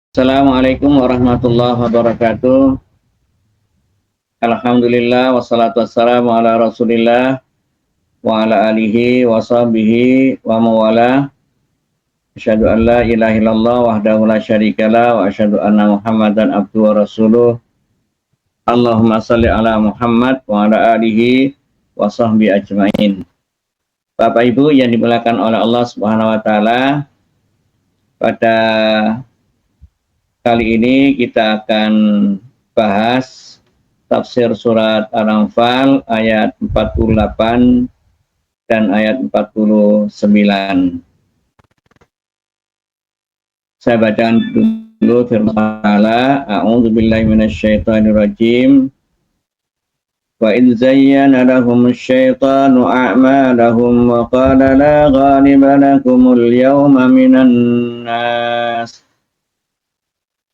Assalamualaikum warahmatullahi wabarakatuh. Alhamdulillah wassalatu wassalamu ala Rasulillah wa ala alihi wa sahbihi wa mawala. Asyhadu an la ilaha illallah wahdahu la syarikalah wa asyhadu anna Muhammadan abduhu wa rasuluh. Allahumma shalli ala Muhammad wa ala alihi wa sahbihi ajmain. Bapak Ibu yang dimuliakan oleh Allah Subhanahu wa taala, pada kali ini kita akan bahas tafsir surat Al-Anfal ayat 48 dan ayat 49. Saya bacakan dulu firman Allah. A'udzubillahi minasyaitonirrajim. Wa idh zayyana lahum asyaitanu a'malahum wa qala la ghaliba lakumul yawma minan nas.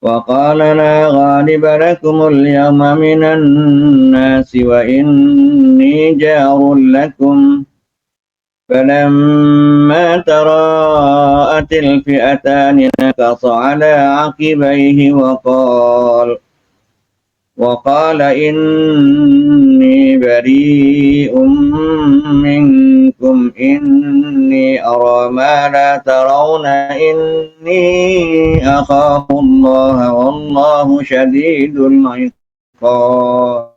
وقال لا غالب لكم اليوم من الناس وإني جار لكم فلما تراءت الفئتان نكص على عقبيه وقال إني بريء منكم إني أرى ما لا ترون إني أخاف الله والله شديد العقاب.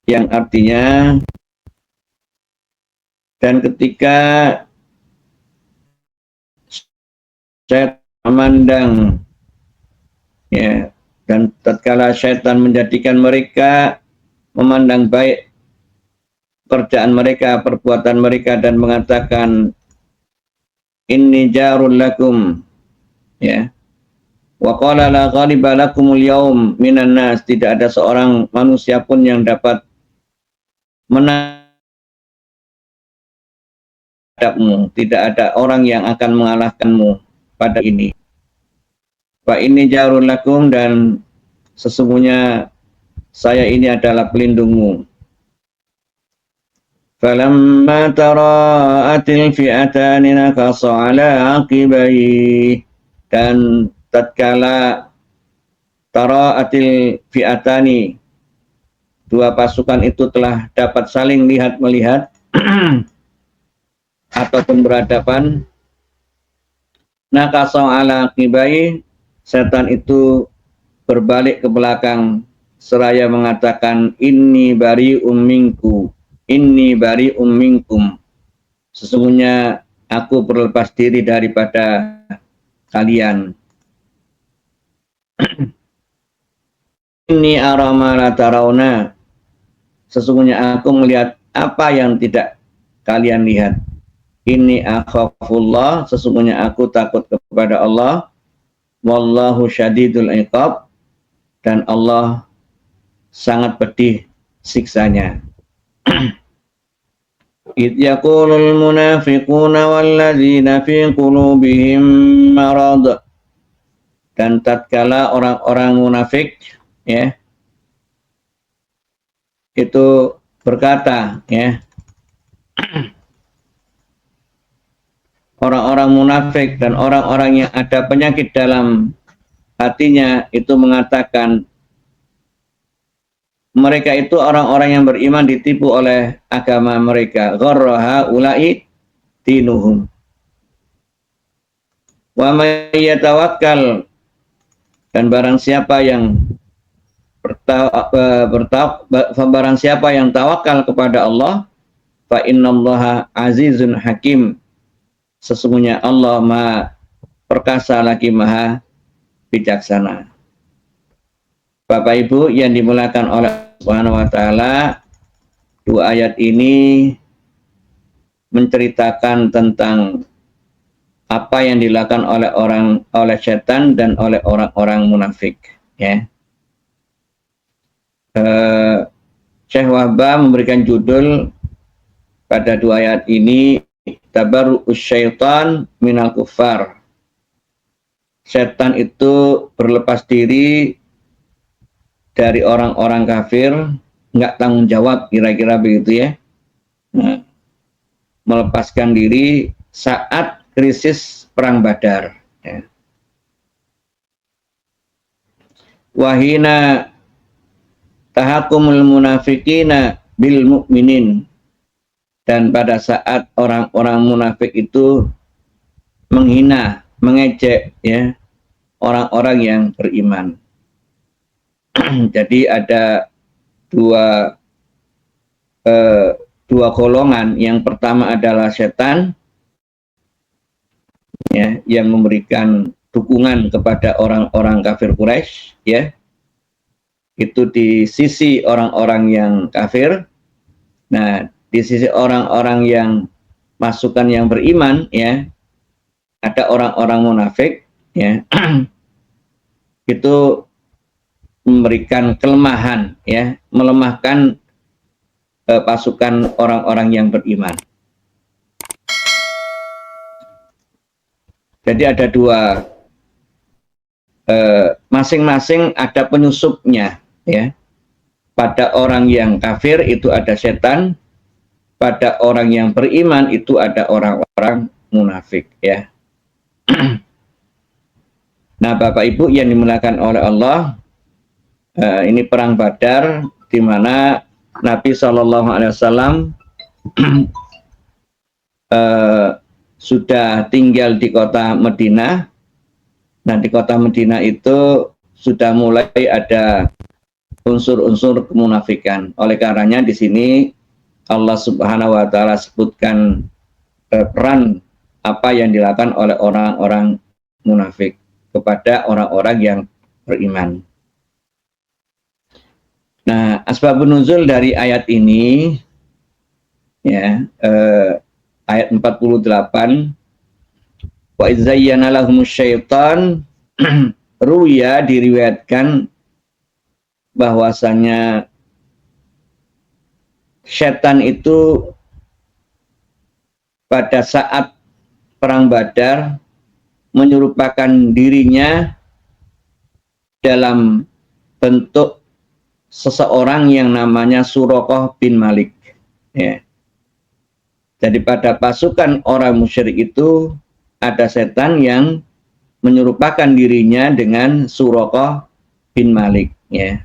Yang artinya, dan ketika saya memandang, ya, dan tatkala syaitan menjadikan mereka memandang baik pekerjaan mereka, perbuatan mereka, dan mengatakan inni jarul lakum, ya, wa qala la ghaliba lakumul yaum minan nas, tidak ada seorang manusia pun yang dapat menghadapmu, tidak ada orang yang akan mengalahkanmu pada ini. Wa ini jarul lakum, dan sesungguhnya saya ini adalah pelindungmu. Falamma tara'atil fi'atani nakasa ala aqibai, dan tatkala tara'atil fi'atani, dua pasukan itu telah dapat saling lihat-melihat ataupun berhadapan, nakasa ala aqibai, setan itu berbalik ke belakang seraya mengatakan inni bari'um minkum, inni bari'um minkum, sesungguhnya aku berlepas diri daripada kalian. Inni ara ma la tarawna, sesungguhnya aku melihat apa yang tidak kalian lihat. Inni akhafullah, sesungguhnya aku takut kepada Allah. Wallahu syadidul iqab, dan Allah sangat pedih siksanya. Idh yaqulul munafiquna walladzina fi qulubihim marad, dan tatkala orang-orang munafik, ya, itu berkata, ya, orang-orang munafik dan orang-orang yang ada penyakit dalam hatinya itu mengatakan, mereka itu orang-orang yang beriman ditipu oleh agama mereka. Gharra haula'i dinuhum. Wa may yatawakkal, dan barang siapa yang barang siapa yang tawakal kepada Allah, fa innallaha azizun hakim, sesungguhnya Allah Maha perkasa lagi Maha bijaksana. Bapak Ibu yang dimuliakan oleh Subhanahu wa taala, dua ayat ini menceritakan tentang apa yang dilakukan oleh setan dan oleh orang-orang munafik, ya. Syekh Wahbah memberikan judul pada dua ayat ini tabarru'us syaitan minal kuffar. Setan itu berlepas diri dari orang-orang kafir, nggak tanggung jawab, kira-kira begitu ya. Nah, melepaskan diri saat krisis perang Badar. Ya. Wahina tahakumul munafiqina bil mu'minin, dan pada saat orang-orang munafik itu menghina, mengejek ya orang-orang yang beriman. Jadi ada dua golongan. Yang pertama adalah setan ya, yang memberikan dukungan kepada orang-orang kafir Quraisy ya. Itu di sisi orang-orang yang kafir. Nah, di sisi orang-orang yang masukan yang beriman ya, ada orang-orang munafik ya. Itu memberikan kelemahan ya, melemahkan pasukan orang-orang yang beriman. Jadi ada dua, masing-masing ada penyusupnya ya. Pada orang yang kafir itu ada setan, pada orang yang beriman itu ada orang-orang munafik ya. Nah, Bapak Ibu yang dimuliakan oleh Allah, ini perang Badar di mana Nabi SAW sudah tinggal di kota Madinah. Nah, di kota Madinah itu sudah mulai ada unsur-unsur kemunafikan. Oleh karenanya di sini Allah Subhanahu wa taala sebutkan peran apa yang dilakukan oleh orang-orang munafik kepada orang-orang yang beriman. Nah, asbabun nuzul dari ayat ini ya, ayat 48, wa izzayyana lahumus syaitan, ruya diriwayatkan bahwasanya setan itu pada saat perang Badar menyerupakan dirinya dalam bentuk seseorang yang namanya Suraqah bin Malik ya. Jadi pada pasukan orang musyrik itu ada setan yang menyerupakan dirinya dengan Suraqah bin Malik ya.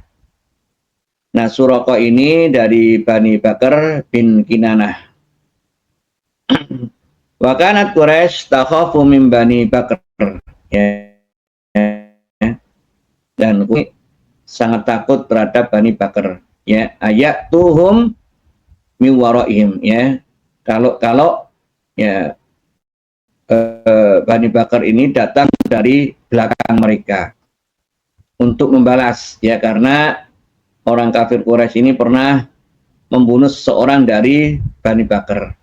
Nah, Suraqah ini dari Bani Bakar bin Kinanah. Wa kanat Quraisy takhafu min Bani Bakar ya. Dan sangat takut terhadap Bani Bakar ya, ayat tuhum min waraihim ya. Kalau ya Bani Bakar ini datang dari belakang mereka untuk membalas ya, karena orang kafir Quraisy ini pernah membunuh seseorang dari Bani Bakar.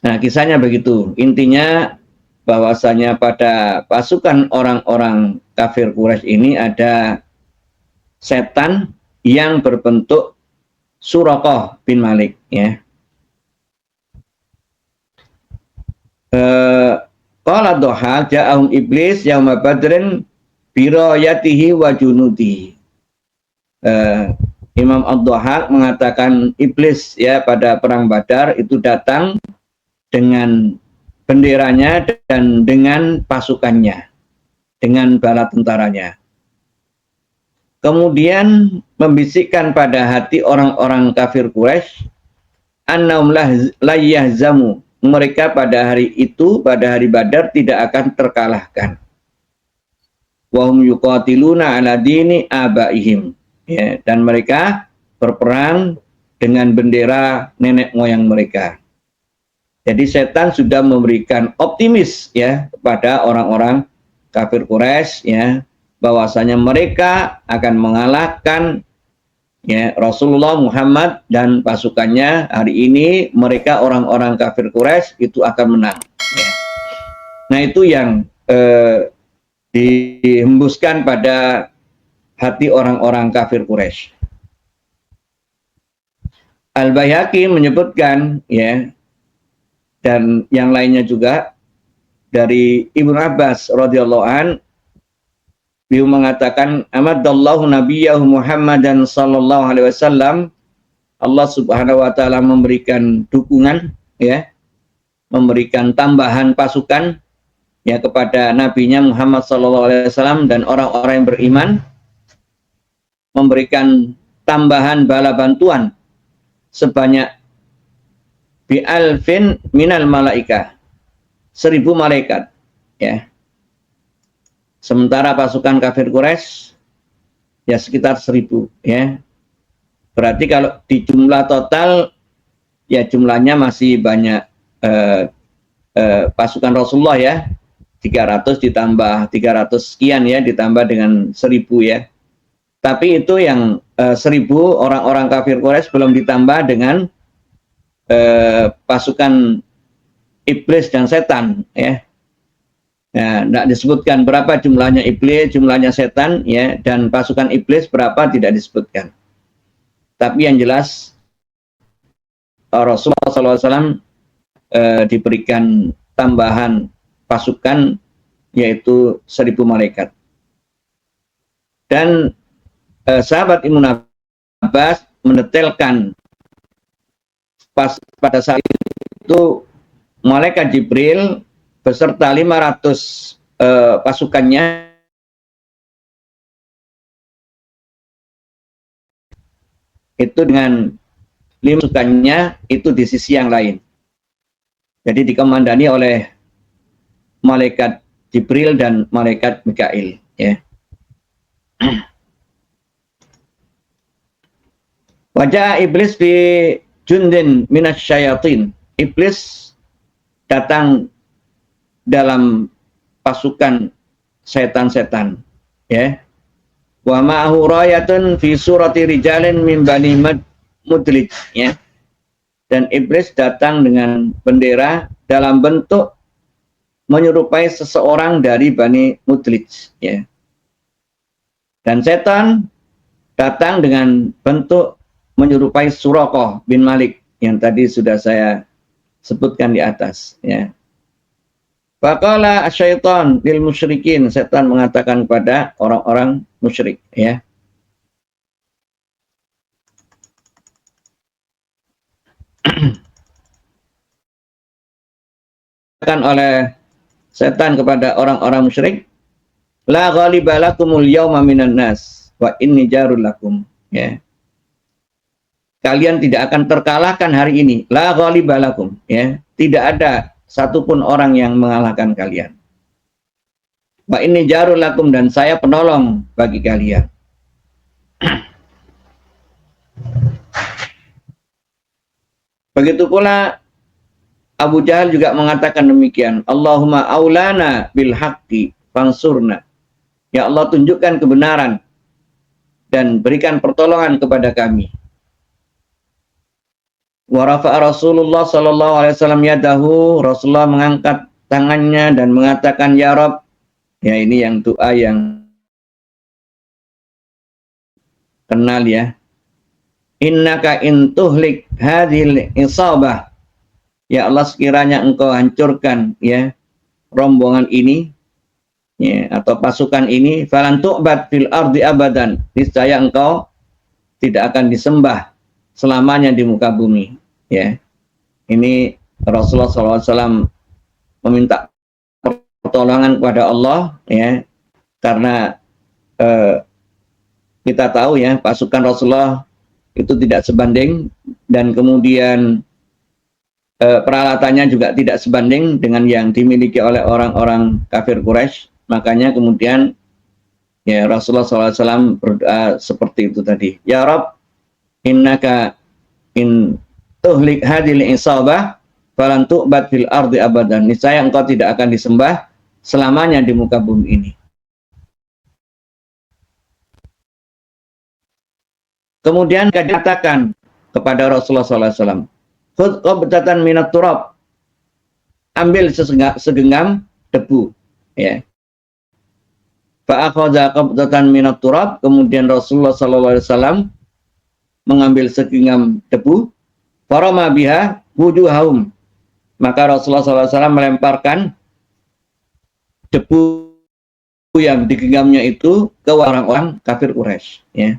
Nah, kisahnya begitu. Intinya bahwasanya pada pasukan orang-orang kafir Quraisy ini ada setan yang berbentuk Suraqah bin Malik ya. Qala Dhahak ja'ahum iblis yauma badrin birayatihi wa junudi. Imam Ad-Dhahak mengatakan iblis ya pada perang Badar itu datang dengan benderanya dan dengan pasukannya, dengan bala tentaranya. Kemudian membisikkan pada hati orang-orang kafir Quraisy, annahum la yahzamu, mereka pada hari itu, pada hari Badar tidak akan terkalahkan. Wa hum yuqatiluna ala dini abaihim. Ya, dan mereka berperang dengan bendera nenek moyang mereka. Jadi setan sudah memberikan optimis ya kepada orang-orang kafir Quraisy ya, bahwasanya mereka akan mengalahkan ya Rasulullah Muhammad dan pasukannya. Hari ini mereka orang-orang kafir Quraisy itu akan menang ya. Nah, itu yang dihembuskan pada hati orang-orang kafir Quraisy. Al-Baihaqi menyebutkan ya, dan yang lainnya juga dari Ibnu Abbas radhiyallahu an, beliau mengatakan amadallahu nabiyahu Muhammadan sallallahu alaihi wasallam, Allah Subhanahu wa taala memberikan dukungan ya, memberikan tambahan pasukan ya kepada nabinya Muhammad sallallahu alaihi wasallam dan orang-orang yang beriman, memberikan tambahan bala bantuan sebanyak bi'alfin minal malaika, 1000 malaikat ya. Sementara pasukan kafir Quraisy ya sekitar 1000 ya. Berarti kalau di jumlah total ya jumlahnya masih banyak pasukan Rasulullah ya. 300 ditambah 300 sekian ya, ditambah dengan 1000 ya. Tapi itu yang 1000 orang-orang kafir Quraisy belum ditambah dengan pasukan iblis dan setan ya. Nah, tidak disebutkan berapa jumlahnya iblis, jumlahnya setan ya, dan pasukan iblis berapa tidak disebutkan. Tapi yang jelas Rasulullah SAW diberikan tambahan pasukan yaitu 1000 malaikat. Dan sahabat Ibnu Abbas mendetailkan pada saat itu malaikat Jibril beserta 500 pasukannya itu dengan 5 pasukannya itu di sisi yang lain. Jadi dikomandani oleh malaikat Jibril dan malaikat Mikail ya. Wajah iblis di jundin minasyayatin. Iblis datang dalam pasukan setan-setan ya. Wa ma'ahu rayatun fi surati rijalin min bani mudlij ya. Dan iblis datang dengan bendera dalam bentuk menyerupai seseorang dari Bani Mudlij ya. Dan setan datang dengan bentuk menyerupai Suraqah bin Malik yang tadi sudah saya sebutkan di atas ya. Faqala asyaitan lil musyrikin, setan mengatakan kepada orang-orang musyrik ya. Oleh setan kepada orang-orang musyrik, la ghaliba lakumul yawma minan nas wa inni jarul lakum ya. Kalian tidak akan terkalahkan hari ini, la ghaliba lakum ya. Tidak ada satupun orang yang mengalahkan kalian. Wa inni jarul lakum, dan saya penolong bagi kalian. Begitu pula Abu Jahal juga mengatakan demikian. Allahumma aulana bil haqqi fansurna. Ya Allah, tunjukkan kebenaran dan berikan pertolongan kepada kami. Wa rafa'a Rasulullah sallallahu alaihi wasallam yadahu. Rasulullah mengangkat tangannya dan mengatakan ya Rabb. Ya, ini yang doa yang kenal ya. Innaka in tuhlik hadhil isabah. Ya Allah, sekiranya engkau hancurkan ya rombongan ini ya, atau pasukan ini, falan tu'bad fil ardi abadan, niscaya engkau tidak akan disembah selamanya di muka bumi ya. Ini Rasulullah SAW meminta pertolongan kepada Allah ya, karena kita tahu ya pasukan Rasulullah itu tidak sebanding, dan kemudian peralatannya juga tidak sebanding dengan yang dimiliki oleh orang-orang kafir Quraisy. Makanya kemudian ya Rasulullah SAW berdoa seperti itu tadi. Ya Rabb, innaka in tuhlik hadil isabah falan tu'bad fil ardi abadan. Niscaya engkau tidak akan disembah selamanya di muka bumi ini. Kemudian dikatakan kepada Rasulullah SAW, khudh qabdatan minat turab, ambil segenggam debu ya. Fa akhadha qabdatan minat turab, kemudian Rasulullah SAW mengambil segenggam debu Farama biha wujuhahum. Maka Rasulullah SAW melemparkan debu yang digenggamnya itu ke orang-orang kafir Quraisy. Ya.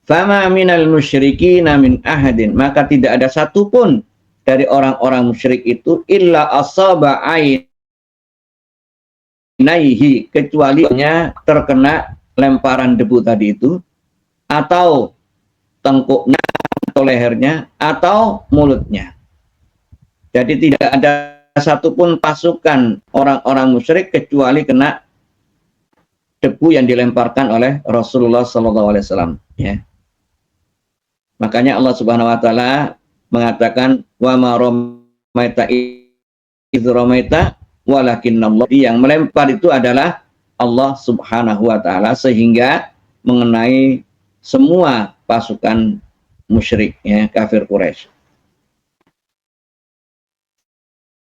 Fama minal musyrikina min ahadin. Maka tidak ada satupun dari orang-orang musyrik itu illa asaba ainaihi, kecuali terkena lemparan debu tadi itu, atau tengkuknya, atau lehernya, atau mulutnya. Jadi tidak ada satupun pasukan orang-orang musyrik kecuali kena debu yang dilemparkan oleh Rasulullah SAW. Ya. Makanya Allah Subhanahu Wa Taala mengatakan wa ma ramaita idz ramaita walakinnallaha, yang melempar itu adalah Allah Subhanahu Wa Taala, sehingga mengenai semua pasukan musyrik, ya, kafir Quraisy.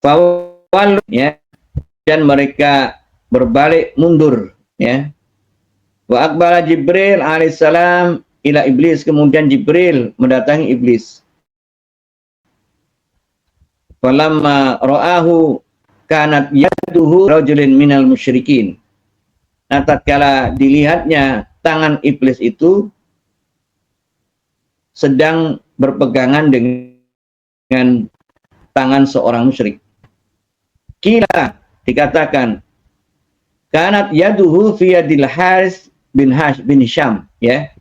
Fawal, ya, dan mereka berbalik mundur, ya. Wa akbala Jibril alaihissalam ila iblis, kemudian Jibril mendatangi iblis. Falamma ra'ahu kanat yaduhu rajulin minal musyrikin. Nah, tatkala dilihatnya tangan iblis itu sedang berpegangan dengan tangan seorang musyrik. Kila, dikatakan kanat yaduhu fi yadil Haris bin Hisham, ya.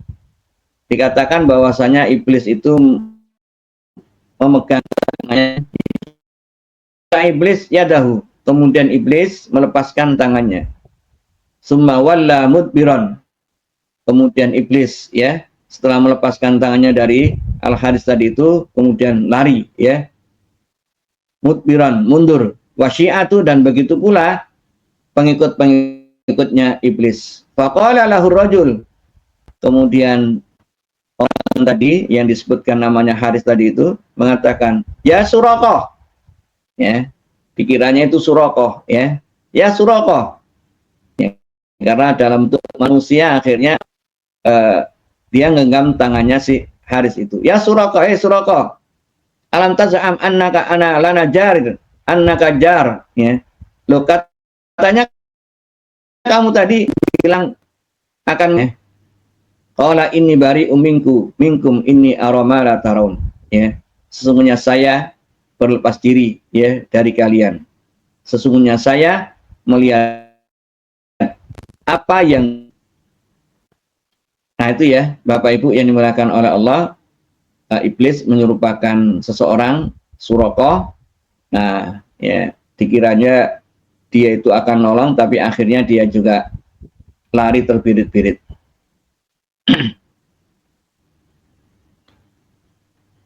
Dikatakan bahwasanya iblis itu memegang tangannya. Iblis yadahu, kemudian iblis melepaskan tangannya. Summa walla mudbiran, kemudian iblis, ya, setelah melepaskan tangannya dari Al-Haris tadi itu, kemudian lari, ya, mudbiran, mundur. Wasyi'atu, dan begitu pula pengikut-pengikutnya iblis. Faqala lahu rajul, kemudian orang tadi yang disebutkan namanya Haris tadi itu mengatakan, ya Suraqah, ya, pikirannya itu Suraqah, ya, ya Suraqah, ya, karena dalam bentuk manusia akhirnya dia genggam tangannya si Haris itu. Ya Suraqah, Suraqah, alam taz'am annaka ana lana jarir, annaka jar, ya, lo katanya kamu tadi bilang akan, ya, qala inni bari'um minkum inni arama la tarawun, ya, sesungguhnya saya berlepas diri, ya, dari kalian. Sesungguhnya saya melihat apa yang, nah itu, ya, Bapak Ibu yang dimuliakan oleh Allah, iblis menyerupakan seseorang Suraqah. Nah, ya, dikiranya dia itu akan nolong, tapi akhirnya dia juga lari terbirit-birit.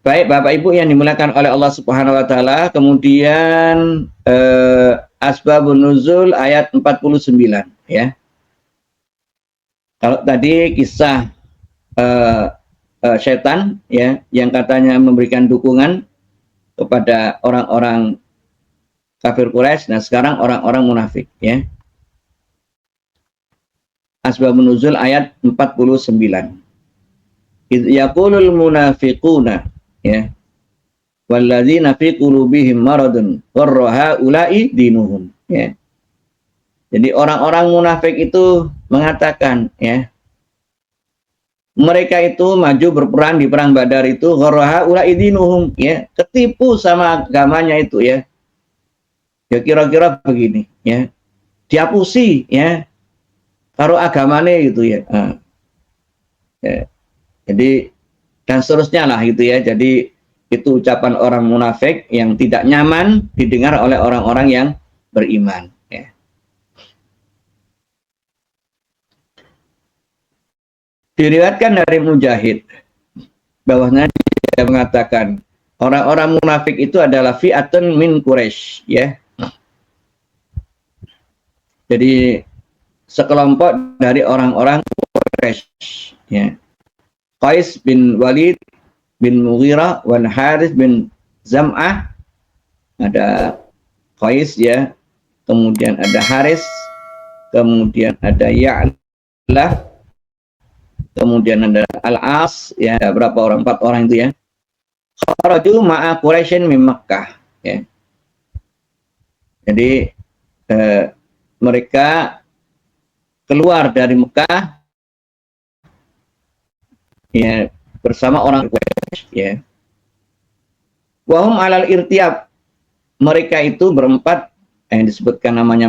Baik, Bapak Ibu yang dimuliakan oleh Allah Subhanahu Wa Taala, kemudian Asbabun Nuzul ayat 49, ya. Kalau tadi kisah setan, ya, yang katanya memberikan dukungan kepada orang-orang kafir Quraisy, nah sekarang orang-orang munafik, ya. Asbabun Nuzul ayat 49. Idz yaqulul munafiquna, ya, walladzina fi qulubihim maradun gharra haula'i dinuhum, ya. Jadi orang-orang munafik itu mengatakan, ya, mereka itu maju berperang di perang Badar itu gharra haula'i dinuhum, ya, ketipu sama agamanya itu, ya. Ya kira-kira begini, ya. Diapusi, ya, karo agamane gitu, ya. Ya. Jadi dan seterusnya lah gitu, ya. Jadi itu ucapan orang munafik yang tidak nyaman didengar oleh orang-orang yang beriman, ya. Diriwayatkan dari Mujahid bahwasanya dia mengatakan orang-orang munafik itu adalah fi'atun min Quraisy, ya. Jadi sekelompok dari orang-orang Quraisy, ya. Qais bin Walid bin Mughirah wan Haris bin Zam'ah, ada Qais, ya, kemudian ada Haris, kemudian ada Ya'lah, kemudian ada Al-As, ya, ada berapa orang, 4 orang itu, ya. kharaju ma'a Quraisyin min Makkah, ya. Jadi mereka keluar dari Mekah, ya, bersama orang Quraisy, ya. Wahum alal irtiab, mereka itu berempat yang disebutkan namanya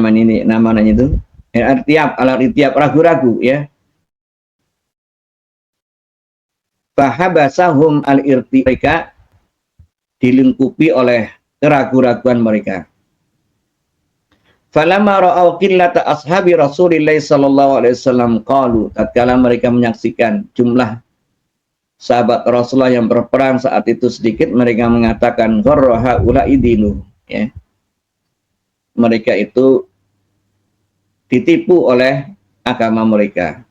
itu irtiab, alal irtiab, ragu-ragu, ya. Fahabasahum al irti, mereka dilingkupi oleh keraguan-raguan mereka. Falamma ra'au qillata ashabi Rasulillah sallallahu alaihi wasallam qalu, tatkala mereka menyaksikan jumlah sahabat Rasulullah yang berperang saat itu sedikit, mereka mengatakan gharra haula'i dinu, ya. Mereka itu ditipu oleh agama mereka.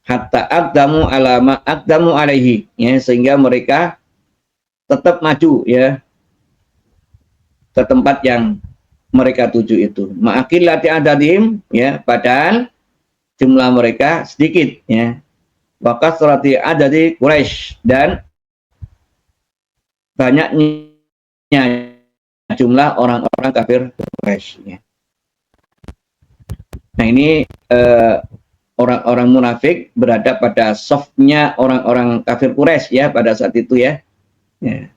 Hatta aqdamu alama aqdamu alaihi, ya, sehingga mereka tetap maju, ya, ke tempat yang mereka tuju itu. Ma'akillati adadim, ya, padahal jumlah mereka sedikit, ya. Wa kasrati adadi Quraisy, dan banyaknya jumlah orang-orang kafir Quraisy, ya. Nah, ini orang-orang munafik berada pada softnya orang-orang kafir Quraisy, ya, pada saat itu, ya. Ya.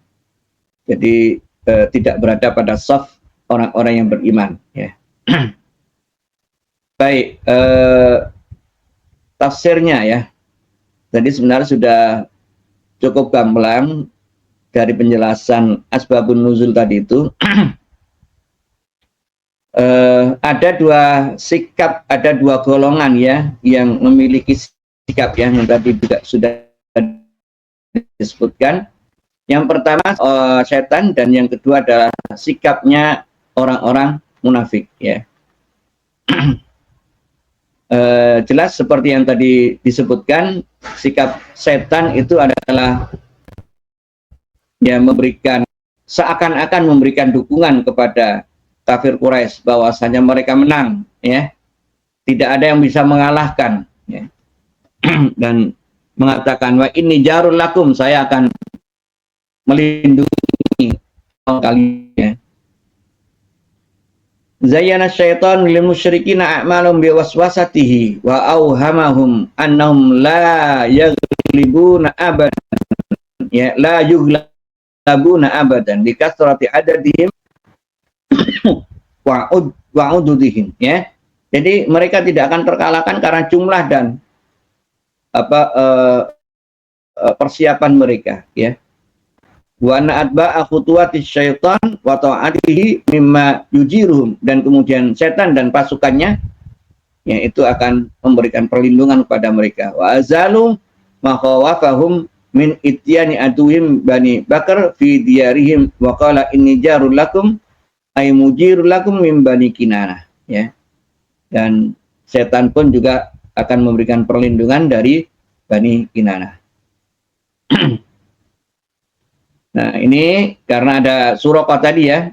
Jadi tidak berada pada soft orang-orang yang beriman, ya. Baik, tafsirnya, ya. Tadi sebenarnya sudah cukup gamblang dari penjelasan asbabun nuzul tadi itu. Ada dua sikap, ada dua golongan, ya, yang memiliki sikap, ya, yang tadi juga sudah disebutkan. Yang pertama setan, dan yang kedua adalah sikapnya orang-orang munafik, ya. Jelas seperti yang tadi disebutkan, sikap setan itu adalah, ya, memberikan, seakan-akan memberikan dukungan kepada kafir Quraisy bahwasanya mereka menang, ya, tidak ada yang bisa mengalahkan, ya. Dan mengatakan wa inni jarul lakum, saya akan melindungi kalian. Zayyana syaitan lil musyrikina a'malum bi waswasatihi wa auhamahum annahum la yaghlibuna abadan, ya, la yughlabuna abadan bi kasrati adadihim wa ududihim, ya. Jadi mereka tidak akan terkalahkan karena jumlah dan persiapan mereka, ya. Wa na'atba'a khutuwatis syaitan wa ta'atihi mimma yujiruhum, dan kemudian setan dan pasukannya, ya, itu akan memberikan perlindungan kepada mereka. Wa azalu ma khawafahum min ityani aduhim Bani Bakar fi diyarihim wa qala inni jarul lakum ay mujirul lakum min Bani Kinanah, ya. Dan setan pun juga akan memberikan perlindungan dari Bani Kinanah. Nah, ini karena ada Suraqah tadi, ya.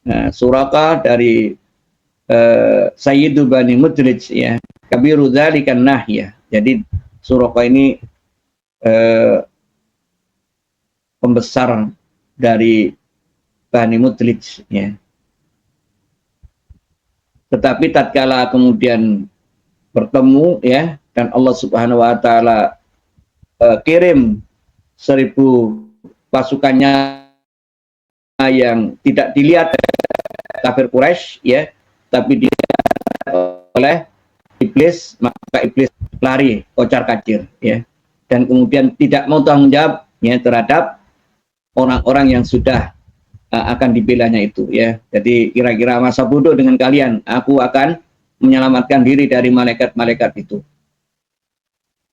Nah, Suraqah dari Sayyidu Bani Mudrij, ya, Kabiru dzalikan nahyah. Jadi Suraqah ini pembesar dari Bani Mudrij, ya. Tetapi tatkala kemudian bertemu, ya, dan Allah Subhanahu wa taala kirim 1000 pasukannya yang tidak dilihat kafir Quraisy, ya, tapi dilihat oleh iblis, maka iblis lari kocar-kacir, ya, dan kemudian tidak mau tanggung jawab, ya, terhadap orang-orang yang sudah akan dibelanya itu, ya. Jadi kira-kira masa bodoh dengan kalian, aku akan menyelamatkan diri dari malaikat-malaikat itu.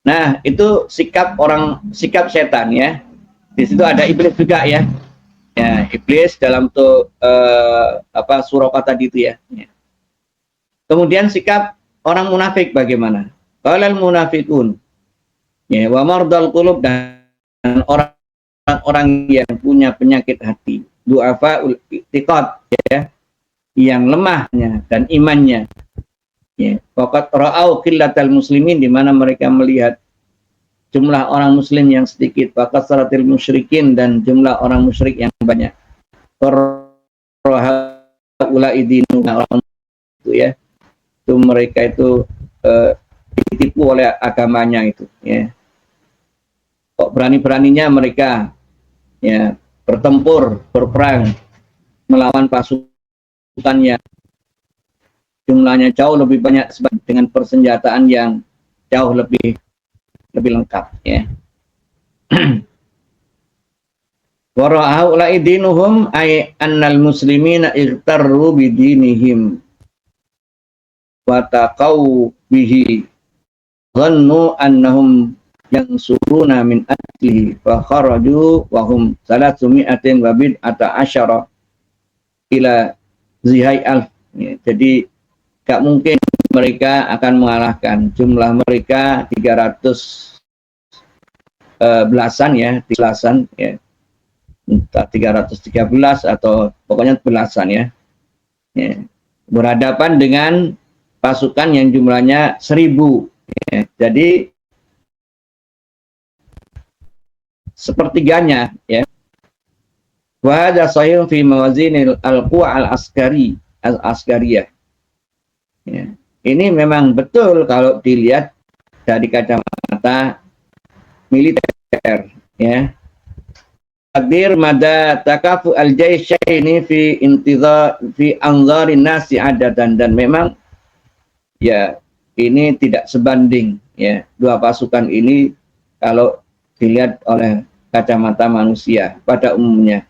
Nah, itu sikap setan, ya. Di situ ada iblis juga, ya. Ya, iblis dalam tuh Suraqah tadi itu, ya. Kemudian sikap orang munafik bagaimana? Qalal munafiqun, ya, wa mardal qulub, dan orang-orang yang punya penyakit hati, du'afaul i'tiqad, ya, yang lemahnya dan imannya, ya. Waqad ra'au qillatal muslimin, di mana mereka melihat jumlah orang muslim yang sedikit, wa kasratil musyrikin, dan jumlah orang musyrik yang banyak. Orang itu ya, itu mereka itu ditipu oleh agamanya itu ya. Kok berani-beraninya mereka ya bertempur, berperang melawan pasukan yang jumlahnya jauh lebih banyak dengan persenjataan yang jauh lebih lengkap ya. Wa ra'aulai dinuhum ay annal muslimina igtarru bidinihim wa taqaw bihi dhannu annahum yansuruna min ajlihi fa kharaju wa hum 300 wa bid'ata asyara ila zihai alf. Jadi gak mungkin mereka akan mengalahkan, jumlah mereka 300 belasan ya, belasan ya, entah 313 atau pokoknya belasan ya, berhadapan dengan pasukan yang jumlahnya 1000 ya. Jadi sepertiganya ya. Wa hadza sahih fi mawazinil al-quwa al-askariyah. Ya. Ini memang betul kalau dilihat dari kacamata militer ya. Takdir mada takafu al-jaisyaini fi anzarin nasi adatan, dan memang ya ini tidak sebanding ya, dua pasukan ini kalau dilihat oleh kacamata manusia pada umumnya.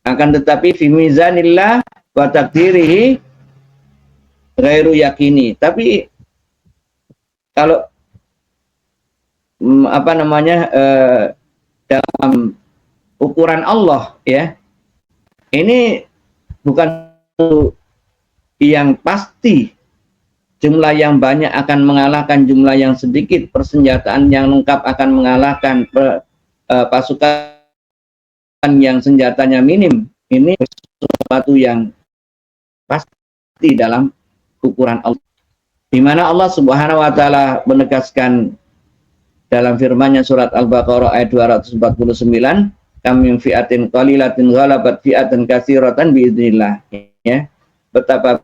Akan tetapi fi mizanillah wa takdirihi ghairu yakini. Tapi kalau dalam ukuran Allah ya, ini bukan yang pasti jumlah yang banyak akan mengalahkan jumlah yang sedikit, persenjataan yang lengkap akan mengalahkan pasukan yang senjatanya minim. Ini sesuatu yang pasti dalam ukuran Allah, di mana Allah Subhanahu wa taala menegaskan dalam firman-Nya surat Al-Baqarah ayat 249, kam min fi'atin qalilatin ghalabat fi'atan katsiratan biidznillah ya. Betapa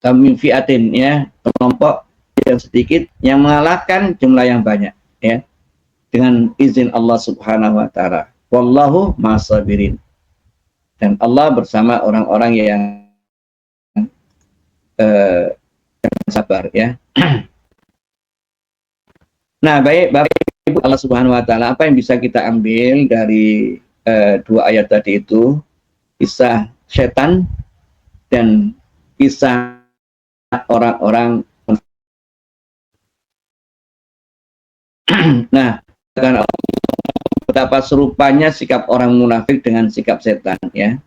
kam min fi'atin ya, kelompok yang sedikit yang mengalahkan jumlah yang banyak ya, dengan izin Allah Subhanahu wa taala. Wallahu ma'as-sabirin. Dan Allah bersama orang-orang yang sabar ya. Nah, baik Bapak Ibu, Allah Subhanahu wa taala, apa yang bisa kita ambil dari dua ayat tadi itu? Kisah setan dan kisah orang-orang. Nah, karena betapa serupanya sikap orang munafik dengan sikap setan ya.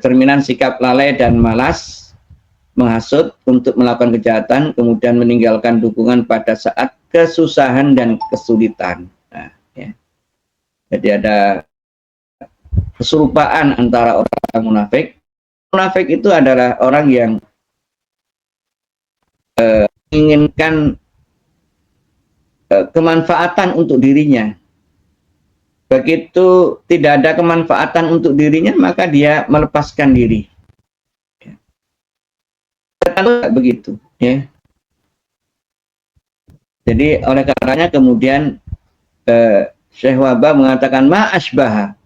Cerminan sikap lalai dan malas, menghasut untuk melakukan kejahatan, kemudian meninggalkan dukungan pada saat kesusahan dan kesulitan. Nah, ya. Jadi ada keserupaan antara orang munafik. Munafik itu adalah orang yang menginginkan kemanfaatan untuk dirinya. Begitu tidak ada kemanfaatan untuk dirinya, maka dia melepaskan diri. Begitu ya. Jadi oleh karenanya kemudian Syekh Wahbah mengatakan ma'asbaha,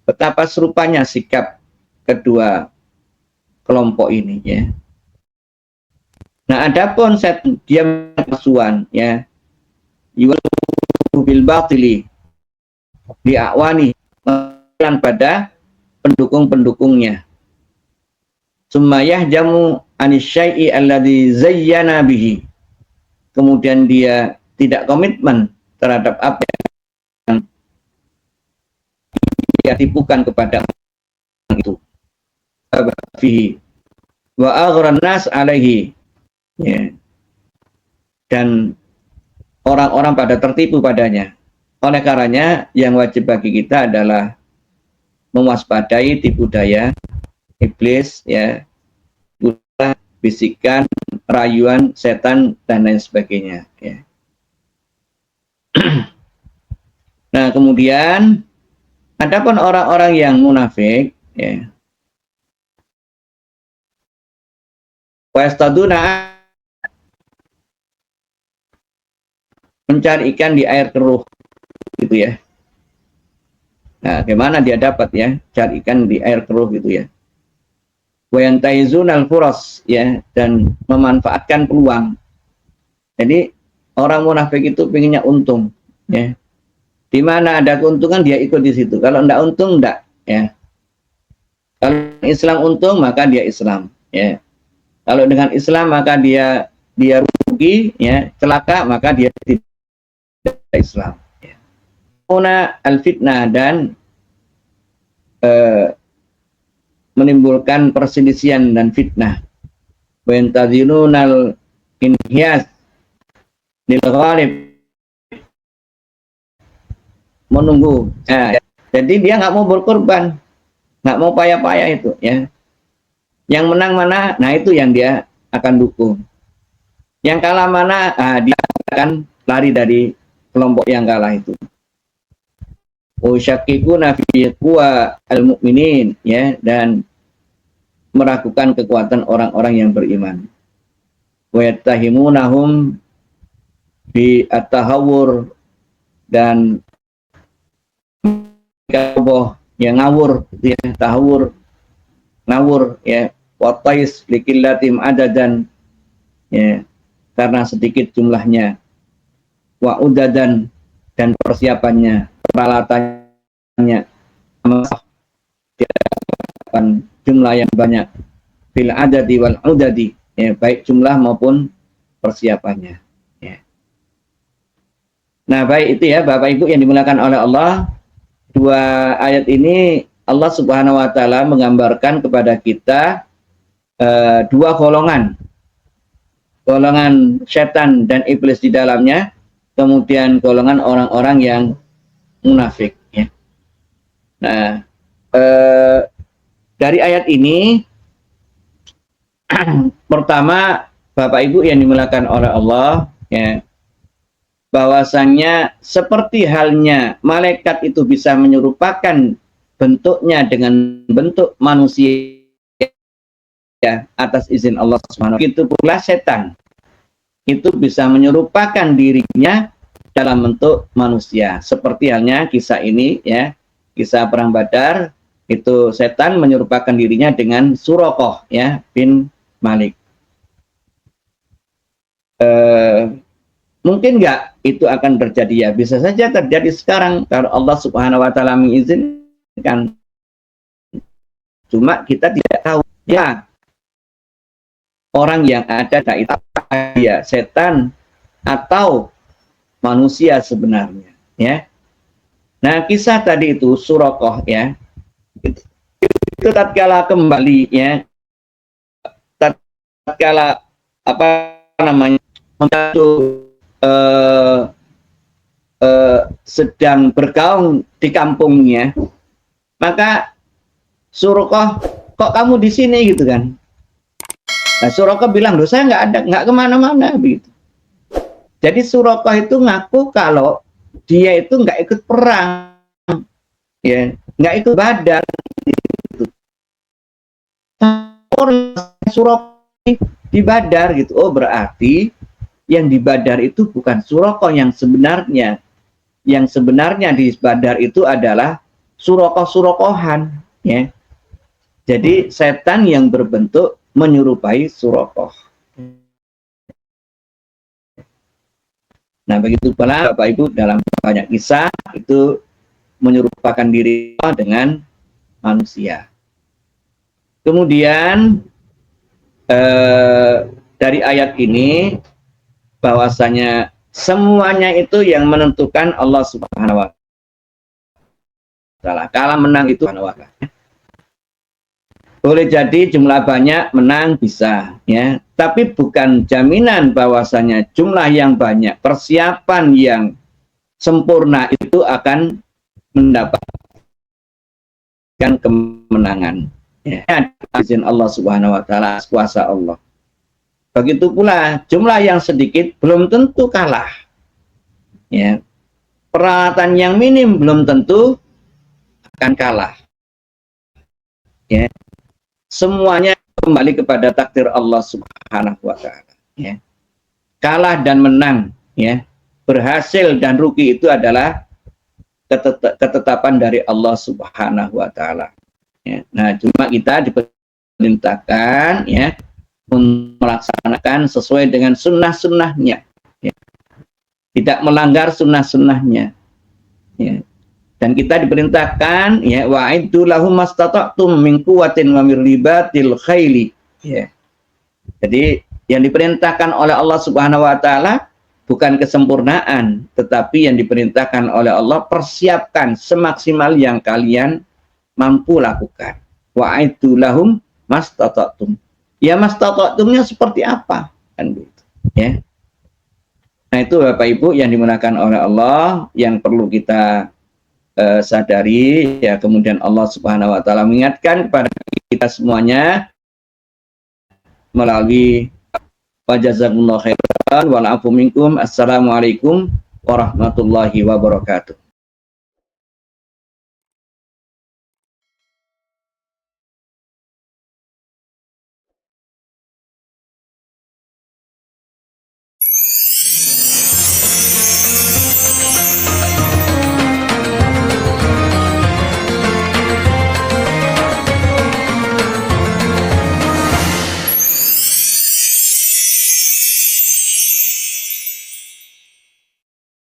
betapa serupanya sikap kedua kelompok ini ya. Nah, adapun dia pasuan ya, bil batili diakwani, pada pendukung-pendukungnya. Sumayah jamu anisyai'i alladhi zayyana bihi. Kemudian dia tidak komitmen terhadap apa yang dia tipukan kepada itu. Fihi wa aghran nas alaihi. Ya. Dan orang-orang pada tertipu padanya. Oleh karenanya yang wajib bagi kita adalah mewaspadai tipu daya iblis ya, bisikan, rayuan setan dan lain sebagainya ya. Nah, kemudian adapun orang-orang yang munafik, ya, wastaduna, mencari ikan di air keruh, gitu ya. Nah, gimana dia dapat ya, cari ikan di air keruh gitu ya. Wayantahizunal furas, ya, dan memanfaatkan peluang. Jadi orang munafik itu pengennya untung, ya. Di mana ada keuntungan dia ikut di situ. Kalau enggak untung enggak, ya. Kalau Islam untung maka dia Islam, ya. Kalau dengan Islam maka dia rugi, ya, celaka maka dia tidak Islam. Ya. Al-fitnah, dan menimbulkan perselisihan dan fitnah. Wa yantadhinunal inhiyas lil ghalib, menunggu. Nah, jadi dia nggak mau berkorban, nggak mau payah-payah itu, ya. Yang menang mana? Nah, itu yang dia akan dukung. Yang kalah mana? Dia akan lari dari kelompok yang kalah itu. Usyakikuna fi quwa al-mu'minin, ya, dan meragukan kekuatan orang-orang yang beriman. Wa yattahimunahum bi at-tahawur, dan yang ngawur, ya, tahawur, ngawur, ya, watais likillatim adadan, ya, karena sedikit jumlahnya, wa udadan, dan persiapannya, peralatannya, jumlah yang banyak, fil adadi wal udadi, ya, baik jumlah maupun persiapannya, ya. Nah, baik itu ya Bapak Ibu yang dimuliakan oleh Allah. Dua ayat ini Allah Subhanahu wa taala menggambarkan kepada kita dua golongan. Golongan setan dan iblis di dalamnya, kemudian golongan orang-orang yang munafik, ya. Nah, dari ayat ini pertama, Bapak Ibu yang dimuliakan oleh Allah, ya, bahwasannya seperti halnya malaikat itu bisa menyerupakan bentuknya dengan bentuk manusia, ya, atas izin Allah Subhanahu wa taala, itu pula setan itu bisa menyerupakan dirinya dalam bentuk manusia. Seperti halnya kisah ini, ya, kisah perang Badar, itu setan menyerupakan dirinya dengan Suraqah, ya, bin Malik. Mungkin nggak itu akan terjadi? Ya, bisa saja terjadi sekarang kalau Allah Subhanahu wa taala mengizinkan. Cuma kita tidak tahu, ya, orang yang ada itu dia setan atau manusia sebenarnya, ya. Nah, kisah tadi itu Suraqah, ya, itu tatkala kembali, ya, tatkala apa namanya sedang bergaul di kampungnya, maka Suraqah, kok kamu di sini, gitu kan. Nah, Suraqah bilang, loh, saya nggak kemana-mana, begitu. Jadi Suraqah itu ngaku kalau dia itu nggak ikut perang, ya, nggak ikut Badar, gitu. Orang Suraqah di Badar, gitu. Oh, berarti yang di Badar itu bukan Suraqah yang sebenarnya. Yang sebenarnya di Badar itu adalah Suraqah-Suraqahan, ya. Jadi setan yang berbentuk menyerupai Suraqah. Nah, begitu pula Bapak Ibu dalam banyak kisah itu menyerupakan diri dengan manusia. Kemudian dari ayat ini bahwasanya semuanya itu yang menentukan Allah Subhanahu wa taala. Kalah menang itu Subhanahu wa taala. Boleh jadi jumlah banyak menang bisa, ya, tapi bukan jaminan bahwasanya jumlah yang banyak, persiapan yang sempurna itu akan mendapatkan kemenangan. Ya, izin Allah Subhanahu wa taala, kuasa Allah. Begitu pula jumlah yang sedikit belum tentu kalah, ya. peralatan yang minim belum tentu akan kalah. Ya. Semuanya kembali kepada takdir Allah Subhanahu wa taala, ya. Kalah dan menang, ya. Berhasil dan rugi itu adalah ketetapan dari Allah Subhanahu wa taala. Ya. Nah, cuma kita diperintahkan, ya, untuk melaksanakan sesuai dengan sunnah-sunnahnya, ya. Tidak melanggar sunnah-sunnahnya, ya. Dan kita diperintahkan, ya, wa'iddu lahum mastata'tum min quwwatin wa min ribatil khaili, ya. Jadi yang diperintahkan oleh Allah Subhanahu wa taala bukan kesempurnaan, tetapi yang diperintahkan oleh Allah, persiapkan semaksimal yang kalian mampu lakukan. Wa'iddu lahum mastata'tum. Ya, mastata'tumnya seperti apa? Kan gitu, ya. Nah, itu Bapak Ibu yang dimuliakan oleh Allah, yang perlu kita sadari, ya. Kemudian Allah Subhanahu wa taala mengingatkan kepada kita semuanya melalui wa jazakumullahu khairan wal afu minkum. Assalamualaikum warahmatullahi wabarakatuh.